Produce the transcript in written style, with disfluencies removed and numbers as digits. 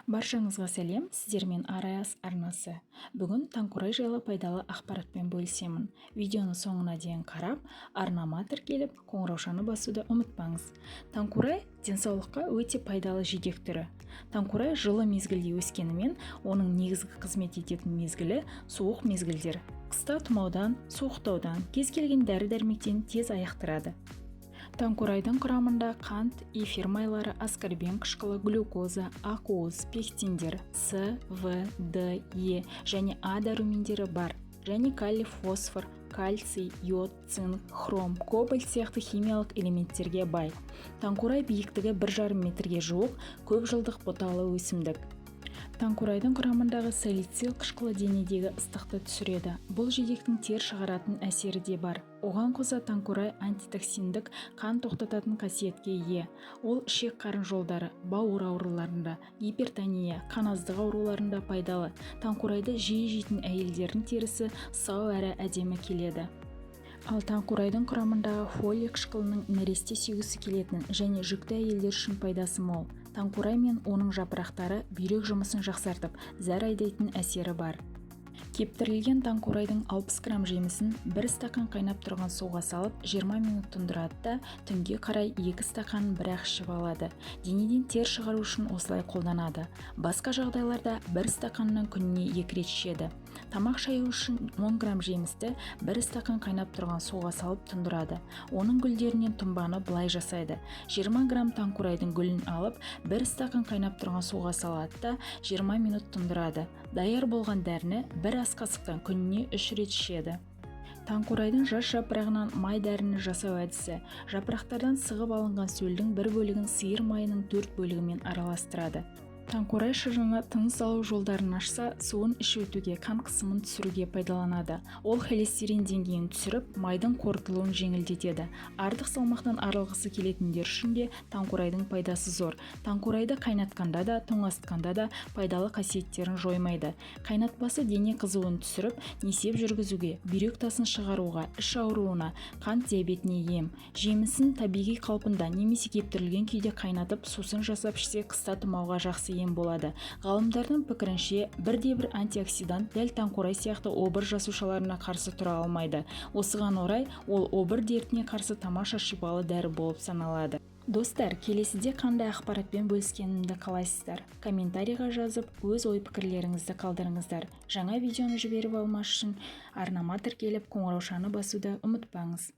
Баршаңызға сәлем, сіздермен Араяс арнасы. Бүгін таңқурай жайлы пайдалы ақпаратпен бөлісемін. Видеоны соңына дейін қарап, арнама тіркеліп, қоңыраушаны басуды ұмытпаңыз. Таңқурай денсаулыққа өте пайдалы жидек түрі. Таңқурай жылы мезгілде өскенімен, оның негізгі қызмет ететін мезгілі суық мезгілдер. Қыста тұмаудан, суықтаудан, кез келген дәрі-дәрмектен тез аяқтырады. Таңқурайдың құрамында қант, эфир майлары, аскорбин қышқылы, глюкоза, ақуыз, пектиндер, С, В, Д, Е және А дәрумендері бар, және калий, фосфор, кальций, йод, цинк, хром, кобальт сияқты химиялық элементтерге бай. Таңқурай биіктігі 1,5 метрге жуық, көп жылдық бұталы өсімдік. Таңқурайдың құрамындағы салицил қышқылы денедегі ыстықты түсіреді. Бұл жидектің тер шығаратын әсері де бар. Оған қоса таңқурай антитоксиндік қан тоқтататын қасиетке ие. Ол ішек-қарын жолдары, бауыр ауруларында, гипертония, қан аздығы ауруларында пайдалы. Таңқурайды жиі жейтін әйелдердің терісі сау әрі әдемі келеді. Ал таңқурайдың құрамындағы фолий қышқылының нәресте сүйгісі келетін және жүкті әйелдер үшін пайдасы мол. Таңқурай мен оның жапырақтары бүйрек жұмысын жақсартып, зәр айдайтын әсері бар. Кептірілген таңқурайдың 60 грамм жемісін 1 стақан қайнап тұрған суға салып 20 минут тұндырады да түнге қарай 2 стақанын бір-ақ ішіп алады. Денеден тер шығару үшін осылай қолданады. Басқа жағдайларда 1 стақаннан күніне 2 рет ішеді. Тамақ шаю үшін 10 грамм жемісті 1 стақан қайнап тұрған суға салып тұндырады. Оның гүлдерінен тұнбаны былай жасайды. 20 грамм таңқурайдың гүлін алып 1 стақан қайнап тұрған суға салады да 20 минут тұндырады. Даяр болған дәріні 1 ас қасықтан күніне 3 рет ішеді. Таңқурайдың жас жапырағынан май дәріні жасау әдісі. Жапырақтардан сығып алынған сөлдің бір бөлігін сиыр майының 4 бөлігімен араластырады. Таңқурай шырыны тыныс алу жолдарын ашса, суын ішіп өтуге, қан қысымын түсіруге пайдаланады. Ол холестерин деңгейін түсіріп, майдың қорытылуын жеңілдетеді. Артық салмақтан арылғысы келетіндер үшін де таңқурайдың пайдасы зор. Таңқурайды қайнатқанда да, тоңазытқанда да пайдалы қасиеттерін жоймайды. Қайнатпасы дене қызуын түсіріп, несеп жүргізуге, бүйрек тасын шығаруға, іш ауруына, қант диабетіне ем. Жемісін табиғи қалпында немесе кептірілген күйде қайнатып, сусын жасап ішсе, қыста тұмауға жақсы ем болады. Ғалымдардың пікірінше, бірде-бір антиоксидант дәл таңқурай сияқты обыр жасушаларына қарсы тұра алмайды. Осыған орай, ол обыр дертіне қарсы тамаша шипалы дәрі болып саналады. Достар, келесіде қандай ақпаратпен бөліскенімді қалайсыздар? Комментарийға жазып, өз ой-пікірлеріңізді қалдырыңыздар. Жаңа видеоны жіберіп алмас үшін арнама тіркеліп, қоңыраушаны басуды ұмытпаңыз.